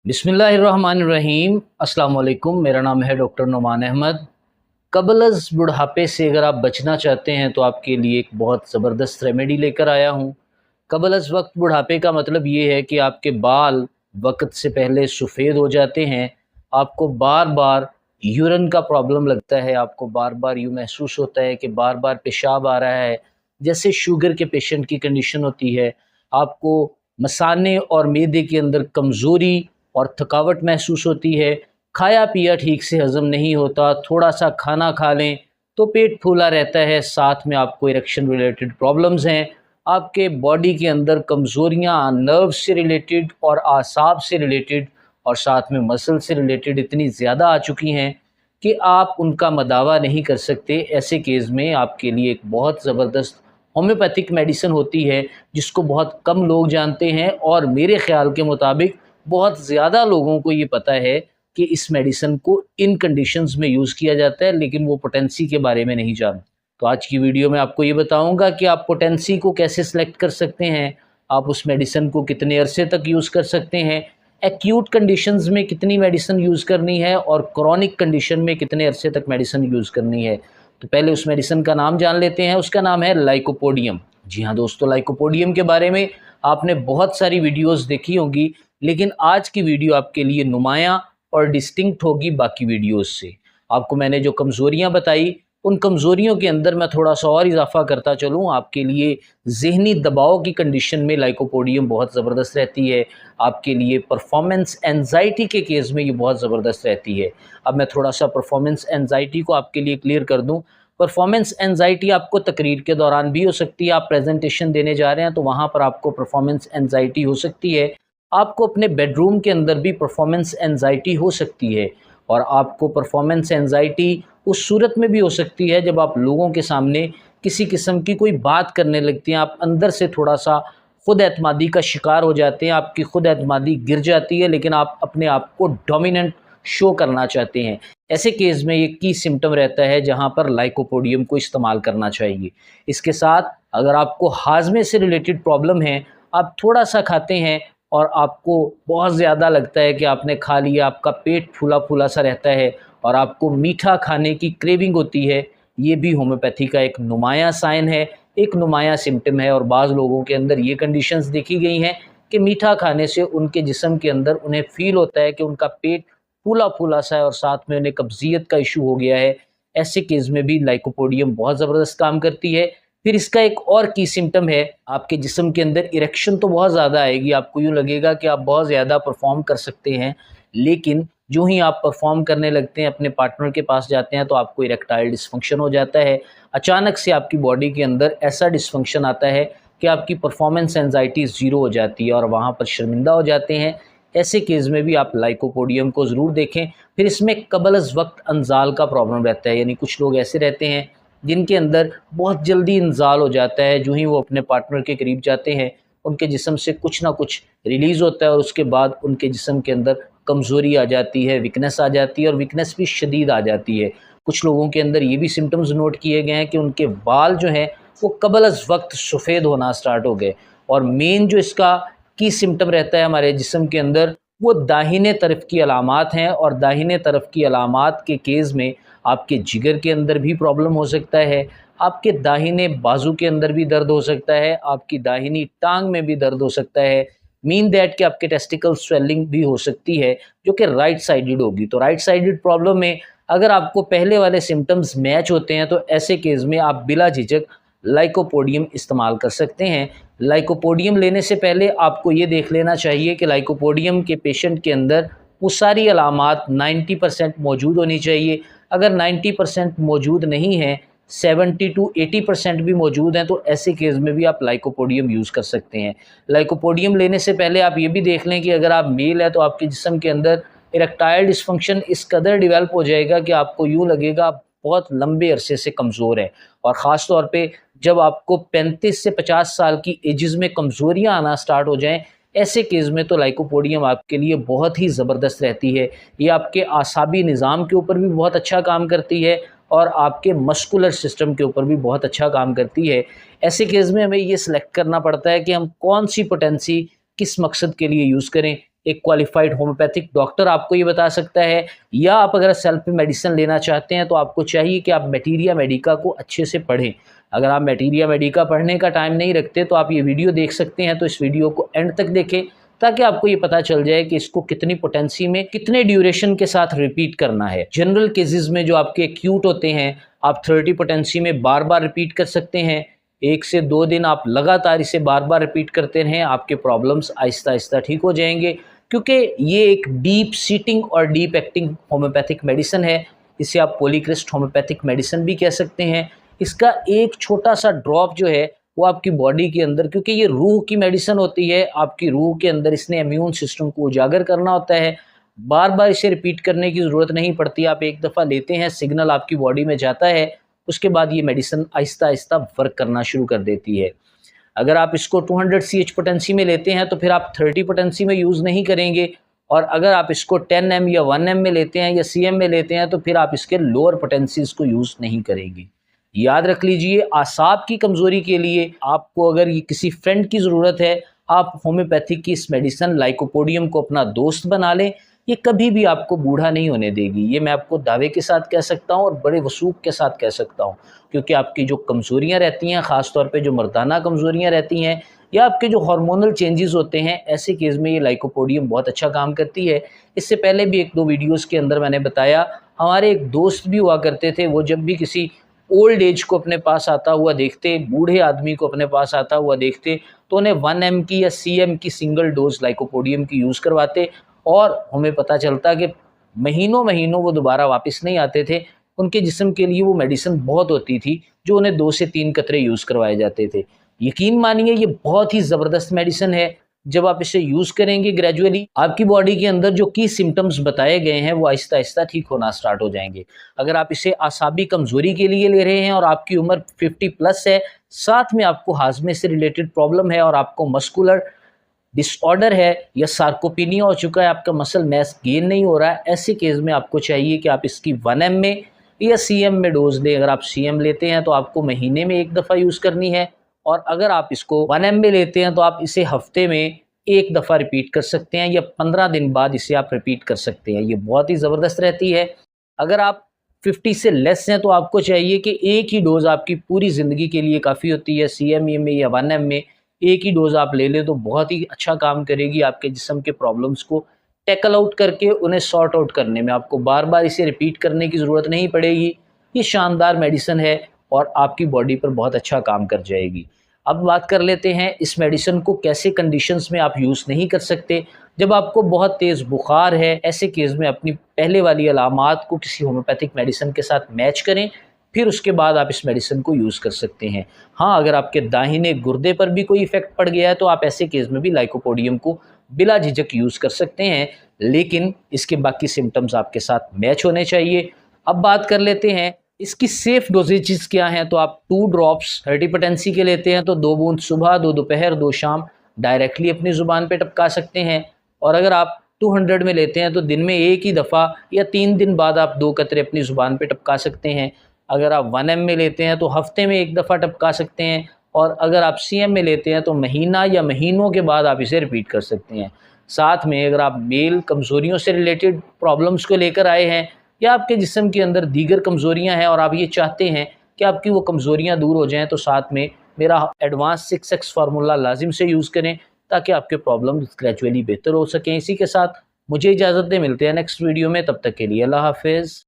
बिस्मिल्लाहिर्रहमानिर्रहीम। अस्सलाम वालेकुम। मेरा नाम है डॉक्टर नुमान अहमद। कबल बुढ़ापे से अगर आप बचना चाहते हैं तो आपके लिए एक बहुत ज़बरदस्त रेमेडी लेकर आया हूँ। कबल वक्त बुढ़ापे का मतलब ये है कि आपके बाल वक्त से पहले सफ़ेद हो जाते हैं। आपको बार बार यूरिन का प्रॉब्लम लगता है। आपको बार बार यूँ महसूस होता है कि बार बार पेशाब आ रहा है, जैसे शुगर के पेशेंट की कंडीशन होती है। आपको मसाने और मैदे के अंदर कमज़ोरी और थकावट महसूस होती है। खाया पिया ठीक से हज़म नहीं होता, थोड़ा-सा खाना खा लें तो पेट फूला रहता है, साथ में आपको इरेक्शन रिलेटेड प्रॉब्लम्स हैं। आपके बॉडी के अंदर कमज़ोरियाँ नर्व से रिलेटेड और आसाब से रिलेटेड और साथ में मसल से रिलेटेड इतनी ज़्यादा आ चुकी हैं कि आप उनका मदावा नहीं कर सकते। ऐसे केस में आपके लिए एक बहुत ज़बरदस्त होम्योपैथिक मेडिसिन होती है, जिसको बहुत कम लोग जानते हैं और मेरे ख़्याल के मुताबिक बहुत ज़्यादा लोगों को ये पता है कि इस मेडिसिन को इन कंडीशंस में यूज़ किया जाता है, लेकिन वो पोटेंसी के बारे में नहीं जानते। तो आज की वीडियो में आपको ये बताऊंगा कि आप पोटेंसी को कैसे सेलेक्ट कर सकते हैं, आप उस मेडिसिन को कितने अरसे तक यूज़ कर सकते हैं, एक्यूट कंडीशंस में कितनी मेडिसिन यूज़ करनी है और क्रॉनिक कंडीशन में कितने अरसे तक मेडिसिन यूज़ करनी है। तो पहले उस मेडिसिन का नाम जान लेते हैं। उसका नाम है लाइकोपोडियम। जी हाँ दोस्तों, लाइकोपोडियम के बारे में आपने बहुत सारी वीडियोज़ देखी होंगी, लेकिन आज की वीडियो आपके लिए नुमायाँ और डिस्टिंक्ट होगी बाकी वीडियोज़ से। आपको मैंने जो कमज़ोरियाँ बताई, उन कमज़ोरियों के अंदर मैं थोड़ा-सा और इज़ाफ़ा करता चलूँ। आपके लिए ज़हनी दबाव की कंडीशन में लाइकोपोडियम बहुत ज़बरदस्त रहती है। आपके लिए परफ़ॉर्मेंस एंज़ाइटी के केस में ये बहुत ज़बरदस्त रहती है। अब मैं थोड़ा-सा परफ़ॉर्मेंस एंज़ाइटी को आपके लिए क्लियर कर दूँ। परफ़ॉर्मेंस एंज़ाइटी आपको तकरीर के दौरान भी हो सकती है। आप प्रेज़ेंटेशन देने जा रहे हैं तो वहाँ पर आपको परफ़ॉर्मेंस एंज़ाइटी हो सकती है। आपको अपने बेडरूम के अंदर भी परफ़ॉर्मेंस एंज़ाइटी हो सकती है। और आपको परफ़ॉर्मेंस एंज़ाइटी उस सूरत में भी हो सकती है जब आप लोगों के सामने किसी किस्म की कोई बात करने लगती हैं, आप अंदर से थोड़ा-सा खुद एतमादी का शिकार हो जाते हैं, आपकी खुद एतमादी गिर जाती है, लेकिन आप अपने आप को डोमिनेंट शो करना चाहते हैं। ऐसे केस में ये की सिम्पटम रहता है जहाँ पर लाइकोपोडियम को इस्तेमाल करना चाहिए। इसके साथ अगर आपको हाज़मे से रिलेटेड प्रॉब्लम है, आप थोड़ा-सा खाते हैं और आपको बहुत ज़्यादा लगता है कि आपने खा लिया, आपका पेट फूला-फूला सा रहता है और आपको मीठा खाने की क्रेविंग होती है, ये भी होम्योपैथी का एक नुमायाँ साइन है, एक नुमायाँ सिम्पटम है। और बाज़ लोगों के अंदर ये कंडीशंस देखी गई हैं कि मीठा खाने से उनके जिस्म के अंदर उन्हें फ़ील होता है कि उनका पेट फूला-फूला सा है और साथ में उन्हें कब्ज़ियत का इशू हो गया है। ऐसे केस में भी लाइकोपोडियम बहुत ज़बरदस्त काम करती है। फिर इसका एक और की सिम्पटम है, आपके जिस्म के अंदर इरेक्शन तो बहुत ज़्यादा आएगी, आपको यूँ लगेगा कि आप बहुत ज़्यादा परफ़ॉर्म कर सकते हैं, लेकिन जो ही आप परफ़ॉर्म करने लगते हैं, अपने पार्टनर के पास जाते हैं तो आपको इरेक्टाइल डिसफ़ंक्शन हो जाता है। अचानक से आपकी बॉडी के अंदर ऐसा डिसफ़ंक्शन आता है कि आपकी परफ़ॉर्मेंस एंज़ाइटी ज़ीरो हो जाती है और वहाँ पर शर्मिंदा हो जाते हैं। ऐसे केस में भी आप लाइकोपोडियम को ज़रूर देखें। फिर इसमें कबल वक्त अंज़ाल का प्रॉब्लम रहता है, यानी कुछ लोग ऐसे रहते हैं जिनके अंदर बहुत जल्दी इंज़ाल हो जाता है। जो ही वो अपने पार्टनर के करीब जाते हैं, उनके जिस्म से कुछ ना कुछ रिलीज़ होता है और उसके बाद उनके जिस्म के अंदर कमज़ोरी आ जाती है, वीकनेस आ जाती है और वीकनेस भी शदीद आ जाती है। कुछ लोगों के अंदर ये भी सिम्पटम्स नोट किए गए हैं कि उनके बाल जो हैं वो कबल वक्त सफ़ेद होना स्टार्ट हो गए। और मेन जो इसका की सिम्पटम रहता है हमारे जिस्म के अंदर, वो दाहिने तरफ की अलामात हैं। और दाहिने तरफ की अलामात के केस में आपके जिगर के अंदर भी प्रॉब्लम हो सकता है, आपके दाहिने बाजू के अंदर भी दर्द हो सकता है, आपकी दाहिनी टांग में भी दर्द हो सकता है। मीन दैट कि आपके टेस्टिकल स्वेलिंग भी हो सकती है, जो कि राइट साइडेड होगी। तो राइट साइडेड प्रॉब्लम में अगर आपको पहले वाले सिम्पटम्स मैच होते हैं तो ऐसे केस में आप बिला झिझक लाइकोपोडियम इस्तेमाल कर सकते हैं। लाइकोपोडियम लेने से पहले आपको ये देख लेना चाहिए कि लाइकोपोडियम के पेशेंट के अंदर वो सारी अलामात 90% मौजूद होनी चाहिए। अगर 90% मौजूद नहीं है, 70 टू 80% भी मौजूद हैं, तो ऐसे केस में भी आप लाइकोपोडियम यूज़ कर सकते हैं। लाइकोपोडियम लेने से पहले आप ये भी देख लें कि अगर आप मेल है तो आपके जिस्म के अंदर इरेक्टाइल डिसफंक्शन इस कदर डेवलप हो जाएगा कि आपको यूँ लगेगा आप बहुत लंबे अरसे से कमज़ोर हैं। और ख़ास तौर पे जब आपको 35 से 50 साल की एजेस में कमज़ोरियाँ आना स्टार्ट हो जाएँ, ऐसे केस में तो लाइकोपोडियम आपके लिए बहुत ही ज़बरदस्त रहती है। ये आपके आसाबी निज़ाम के ऊपर भी बहुत अच्छा काम करती है और आपके मस्कुलर सिस्टम के ऊपर भी बहुत अच्छा काम करती है। ऐसे केस में हमें ये सिलेक्ट करना पड़ता है कि हम कौन सी पोटेंसी किस मकसद के लिए यूज़ करें। एक क्वालिफाइड होम्योपैथिक डॉक्टर आपको ये बता सकता है, या आप अगर सेल्फ मेडिसिन लेना चाहते हैं तो आपको चाहिए कि आप मटीरिया मेडिका को अच्छे से पढ़ें। अगर आप मटीरिया मेडिका पढ़ने का टाइम नहीं रखते तो आप ये वीडियो देख सकते हैं, तो इस वीडियो को एंड तक देखें ताकि आपको ये पता चल जाए कि इसको कितनी पोटेंसी में कितने ड्यूरेशन के साथ रिपीट करना है। जनरल केसेस में जो आपके एक्यूट होते हैं आप 30 पोटेंसी में बार बार रिपीट कर सकते हैं। 1 से 2 दिन आप लगातार इसे बार बार रिपीट करते रहें, आपके प्रॉब्लम्स आहिस्ता आहिस्ता ठीक हो जाएंगे, क्योंकि ये एक डीप सीटिंग और डीप एक्टिंग होम्योपैथिक मेडिसिन है। इसे आप पॉलीक्रिस्ट होम्योपैथिक मेडिसिन भी कह सकते हैं। इसका एक छोटा सा ड्रॉप जो है वो आपकी बॉडी के अंदर, क्योंकि ये रूह की मेडिसिन होती है, आपकी रूह के अंदर इसने इम्यून सिस्टम को उजागर करना होता है। बार बार इसे रिपीट करने की ज़रूरत नहीं पड़ती, आप एक दफ़ा लेते हैं, सिग्नल आपकी बॉडी में जाता है, उसके बाद ये मेडिसिन आहिस्ता आहिस्ता वर्क करना शुरू कर देती है। अगर आप इसको 200 CH पोटेंसी में लेते हैं तो फिर आप 30 पोटेंसी में यूज़ नहीं करेंगे, और अगर आप इसको 10 M या 1 M में लेते हैं या CM में लेते हैं तो फिर आप इसके लोअर पोटेंसीज़ को यूज़ नहीं करेंगे। याद रख लीजिए, आसाब की कमज़ोरी के लिए आपको अगर ये किसी फ्रेंड की ज़रूरत है, आप होम्योपैथिक की इस मेडिसिन लाइकोपोडियम को अपना दोस्त बना लें। ये कभी भी आपको बूढ़ा नहीं होने देगी, ये मैं आपको दावे के साथ कह सकता हूँ और बड़े वसूख के साथ कह सकता हूँ, क्योंकि आपकी जो कमज़ोरियाँ रहती हैं, ख़ास तौर पे जो मर्दाना कमज़ोरियाँ रहती हैं या आपके जो हार्मोनल चेंजेस होते हैं, ऐसे केस में ये लाइकोपोडियम बहुत अच्छा काम करती है। इससे पहले भी 1-2 वीडियोज़ के अंदर मैंने बताया, हमारे एक दोस्त भी हुआ करते थे, वो जब भी किसी ओल्ड एज को अपने पास आता हुआ देखते, बूढ़े आदमी को अपने पास आता हुआ देखते, तो उन्हें 1 M की या CM की सिंगल डोज लाइकोपोडियम की यूज़ करवाते, और हमें पता चलता कि महीनों महीनों वो दोबारा वापस नहीं आते थे। उनके जिस्म के लिए वो मेडिसिन बहुत होती थी, जो उन्हें 2 से 3 कतरे यूज़ करवाए जाते थे। यकीन मानिए ये बहुत ही ज़बरदस्त मेडिसिन है। जब आप इसे यूज़ करेंगे ग्रेजुअली, आपकी बॉडी के अंदर जो की सिम्टम्स बताए गए हैं वो आहिस्ता आहिस्ता ठीक होना स्टार्ट हो जाएंगे। अगर आप इसे आसाबी कमज़ोरी के लिए ले रहे हैं और आपकी उम्र 50+ है, साथ में आपको हाजमे से रिलेटेड प्रॉब्लम है और आपको मस्कुलर डिसऑर्डर है या सार्कोपिनिया हो चुका है, आपका मसल मैस गेन नहीं हो रहा है, ऐसे केस में आपको चाहिए कि आप इसकी 1 M में या CM में डोज लें। अगर आप CM लेते हैं तो आपको महीने में 1 दफ़ा यूज़ करनी है, और अगर आप इसको 1 M में लेते हैं तो आप इसे हफ्ते में 1 दफ़ा रिपीट कर सकते हैं, या 15 दिन बाद इसे आप रिपीट कर सकते हैं। ये बहुत ही ज़बरदस्त रहती है। अगर आप 50 से लेस हैं तो आपको चाहिए कि एक ही डोज़ आपकी पूरी ज़िंदगी के लिए काफ़ी होती है। CM में या 1 M में एक ही डोज़ आप ले लें तो बहुत ही अच्छा काम करेगी, आपके जिस्म के प्रॉब्लम्स को टैकल आउट करके उन्हें सॉर्ट आउट करने में। आपको बार बार इसे रिपीट करने की ज़रूरत नहीं पड़ेगी। ये शानदार मेडिसिन है और आपकी बॉडी पर बहुत अच्छा काम कर जाएगी। अब बात कर लेते हैं इस मेडिसिन को कैसे कंडीशंस में आप यूज़ नहीं कर सकते। जब आपको बहुत तेज़ बुखार है, ऐसे केस में अपनी पहले वाली अलामात को किसी होम्योपैथिक मेडिसिन के साथ मैच करें, फिर उसके बाद आप इस मेडिसिन को यूज़ कर सकते हैं। हाँ, अगर आपके दाहिने गुर्दे पर भी कोई इफ़ेक्ट पड़ गया है तो आप ऐसे केस में भी लाइकोपोडियम को बिला झिझक यूज़ कर सकते हैं, लेकिन इसके बाकी सिम्टम्स आपके साथ मैच होने चाहिए। अब बात कर लेते हैं इसकी सेफ़ डोजेजेस क्या हैं। तो आप 2 ड्रॉप्स 30 पोटेंसी के लेते हैं तो 2 बूंद सुबह, 2 दोपहर, 2 शाम डायरेक्टली अपनी ज़ुबान पे टपका सकते हैं, और अगर आप 200 में लेते हैं तो दिन में 1 ही दफ़ा या 3 दिन बाद आप 2 कतरे अपनी ज़ुबान पे टपका सकते हैं। अगर आप 1 M में लेते हैं तो हफ्ते में 1 दफ़ा टपका सकते हैं, और अगर आप CM में लेते हैं तो महीना या महीनों के बाद आप इसे रिपीट कर सकते हैं। साथ में अगर आप मेल कमज़ोरियों से रिलेटेड प्रॉब्लम्स को लेकर आए हैं, या आपके जिस्म के अंदर दीगर कमज़ोरियाँ हैं और आप ये चाहते हैं कि आपकी वो कमज़ोरियाँ दूर हो जाएँ, तो साथ में मेरा एडवांस 6X फार्मूला लाजिम से यूज़ करें ताकि आपके प्रॉब्लम्स ग्रेजुअली बेहतर हो सकें। इसी के साथ मुझे इजाज़त दें, मिलते हैं नेक्स्ट वीडियो में, तब तक के लिए अल्लाह हाफ़िज़।